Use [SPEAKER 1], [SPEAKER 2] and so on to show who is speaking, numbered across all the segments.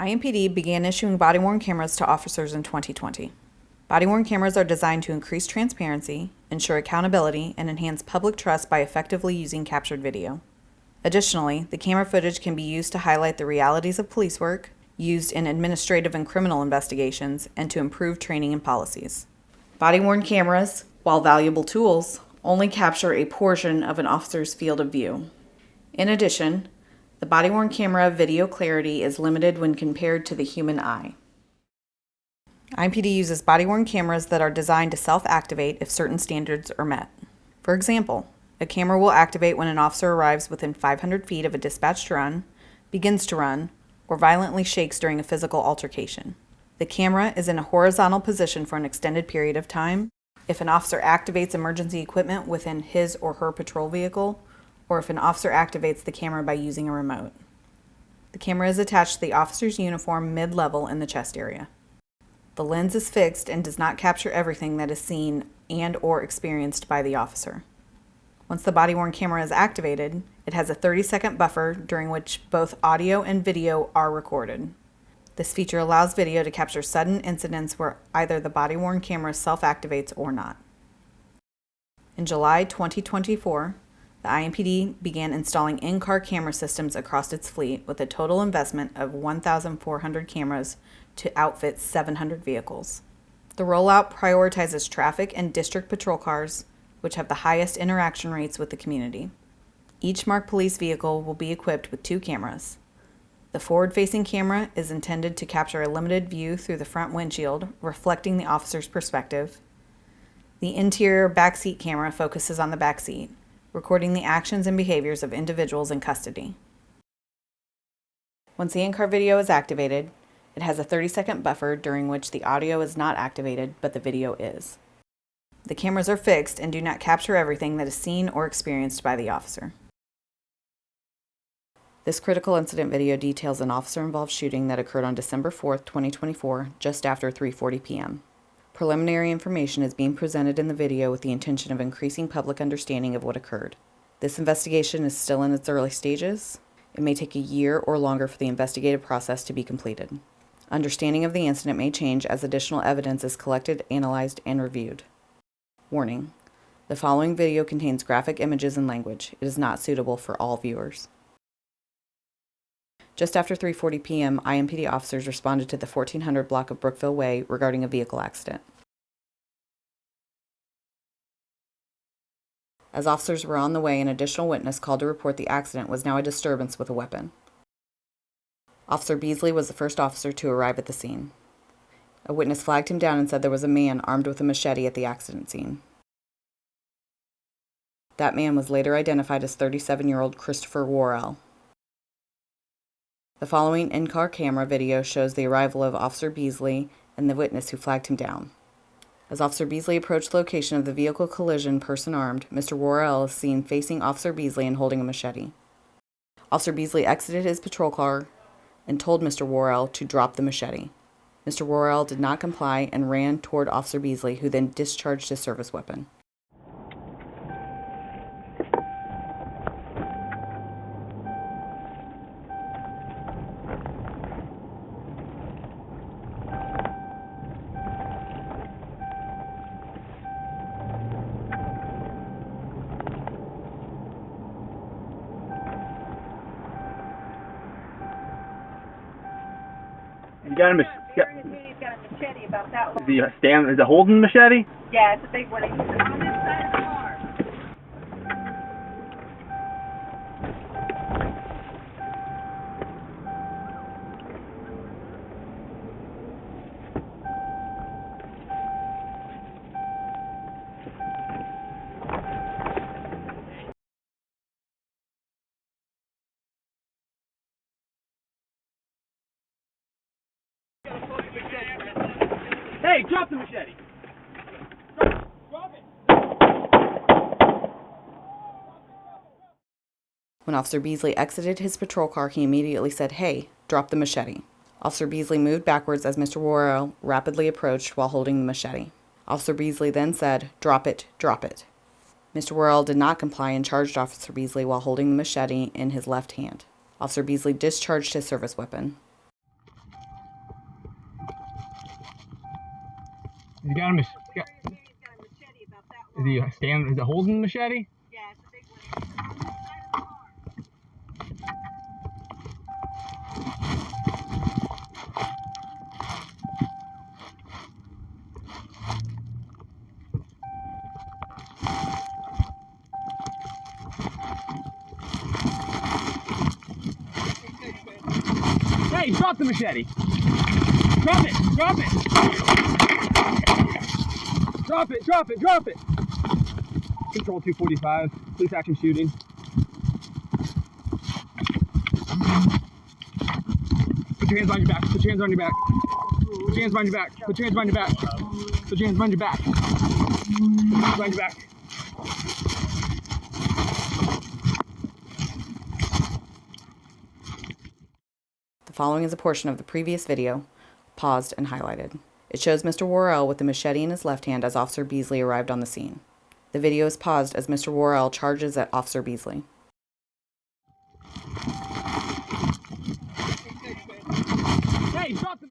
[SPEAKER 1] IMPD began issuing body-worn cameras to officers in 2020. Body-worn cameras are designed to increase transparency, ensure accountability, and enhance public trust by effectively using captured video. Additionally, the camera footage can be used to highlight the realities of police work, used in administrative and criminal investigations, and to improve training and policies. Body-worn cameras, while valuable tools, only capture a portion of an officer's field of view. In addition, the body-worn camera video clarity is limited when compared to the human eye. IMPD uses body-worn cameras that are designed to self-activate if certain standards are met. For example, a camera will activate when an officer arrives within 500 feet of a dispatched run, begins to run, or violently shakes during a physical altercation. The camera is in a horizontal position for an extended period of time if an officer activates emergency equipment within his or her patrol vehicle, or if an officer activates the camera by using a remote. The camera is attached to the officer's uniform mid-level in the chest area. The lens is fixed and does not capture everything that is seen and or experienced by the officer. Once the body-worn camera is activated, it has a 30-second buffer during which both audio and video are recorded. This feature allows video to capture sudden incidents where either the body-worn camera self-activates or not. In July 2024, the IMPD began installing in-car camera systems across its fleet with a total investment of 1,400 cameras to outfit 700 vehicles. The rollout prioritizes traffic and district patrol cars, which have the highest interaction rates with the community. Each marked police vehicle will be equipped with 2 cameras. The forward-facing camera is intended to capture a limited view through the front windshield, reflecting the officer's perspective. The interior backseat camera focuses on the backseat, recording the actions and behaviors of individuals in custody. Once the in-car video is activated, it has a 30-second buffer during which the audio is not activated, but the video is. The cameras are fixed and do not capture everything that is seen or experienced by the officer. This critical incident video details an officer-involved shooting that occurred on December 4, 2024, just after 3:40 p.m. Preliminary information is being presented in the video with the intention of increasing public understanding of what occurred. This investigation is still in its early stages. It may take a year or longer for the investigative process to be completed. Understanding of the incident may change as additional evidence is collected, analyzed, and reviewed. Warning: the following video contains graphic images and language. It is not suitable for all viewers. Just after 3:40 p.m., IMPD officers responded to the 1400 block of Brookville Way regarding a vehicle accident. As officers were on the way, an additional witness called to report the accident was now a disturbance with a weapon. Officer Beasley was the first officer to arrive at the scene. A witness flagged him down and said there was a man armed with a machete at the accident scene. That man was later identified as 37-year-old Christopher Worrell. The following in-car camera video shows the arrival of Officer Beasley and the witness who flagged him down. As Officer Beasley approached the location of the vehicle collision, person armed, Mr. Worrell is seen facing Officer Beasley and holding a machete. Officer Beasley exited his patrol car and told Mr. Worrell to drop the machete. Mr. Worrell did not comply and ran toward Officer Beasley, who then discharged his service weapon.
[SPEAKER 2] You got a
[SPEAKER 3] He's got a machete about that long.
[SPEAKER 2] is it holding machete?
[SPEAKER 3] Yeah, it's a big one. He's on this side of the car.
[SPEAKER 2] Hey, drop the machete! Drop it!
[SPEAKER 1] When Officer Beasley exited his patrol car, he immediately said, "Hey, drop the machete." Officer Beasley moved backwards as Mr. Worrell rapidly approached while holding the machete. Officer Beasley then said, "Drop it, drop it." Mr. Worrell did not comply and charged Officer Beasley while holding the machete in his left hand. Officer Beasley discharged his service weapon.
[SPEAKER 2] He got a machete.
[SPEAKER 3] He's got a machete about that
[SPEAKER 2] Is
[SPEAKER 3] long.
[SPEAKER 2] he standing? Is it holding the machete?
[SPEAKER 3] Yeah, it's a big one. It's on the side of the car.
[SPEAKER 2] Hey, drop the machete. Drop it. Drop it. Drop it. Drop it. Drop it. Control 245. Police action shooting. Put your hands behind your back. Put your hands on your back. Put your hands behind your back. Put your hands behind your back. Put your hands behind your back. Put your hands behind your back.
[SPEAKER 1] The following is a portion of the previous video, paused and highlighted. It shows Mr. Worrell with the machete in his left hand as Officer Beasley arrived on the scene. The video is paused as Mr. Worrell charges at Officer Beasley.
[SPEAKER 2] Hey, drop the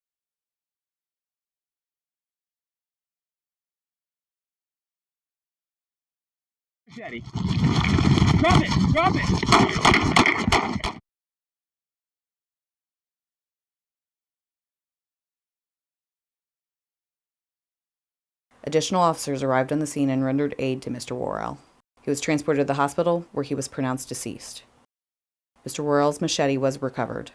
[SPEAKER 2] machete. Drop it. Drop it.
[SPEAKER 1] Additional officers arrived on the scene and rendered aid to Mr. Worrell. He was transported to the hospital, where he was pronounced deceased. Mr. Worrell's machete was recovered.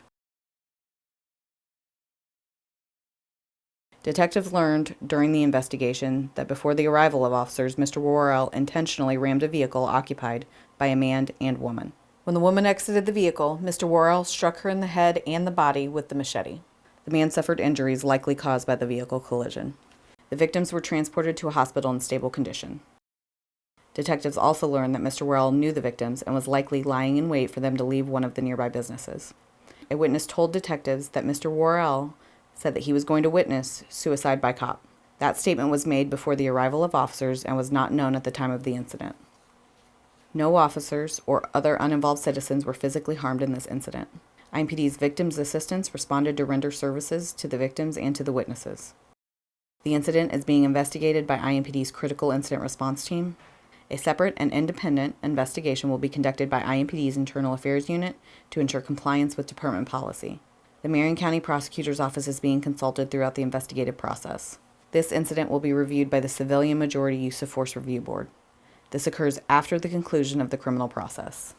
[SPEAKER 1] Detectives learned during the investigation that before the arrival of officers, Mr. Worrell intentionally rammed a vehicle occupied by a man and woman. When the woman exited the vehicle, Mr. Worrell struck her in the head and the body with the machete. The man suffered injuries likely caused by the vehicle collision. The victims were transported to a hospital in stable condition. Detectives also learned that Mr. Worrell knew the victims and was likely lying in wait for them to leave one of the nearby businesses. A witness told detectives that Mr. Worrell said that he was going to witness suicide by cop. That statement was made before the arrival of officers and was not known at the time of the incident. No officers or other uninvolved citizens were physically harmed in this incident. IMPD's Victims Assistance responded to render services to the victims and to the witnesses. The incident is being investigated by IMPD's Critical Incident Response Team. A separate and independent investigation will be conducted by IMPD's Internal Affairs Unit to ensure compliance with department policy. The Marion County Prosecutor's Office is being consulted throughout the investigative process. This incident will be reviewed by the Civilian Majority Use of Force Review Board. This occurs after the conclusion of the criminal process.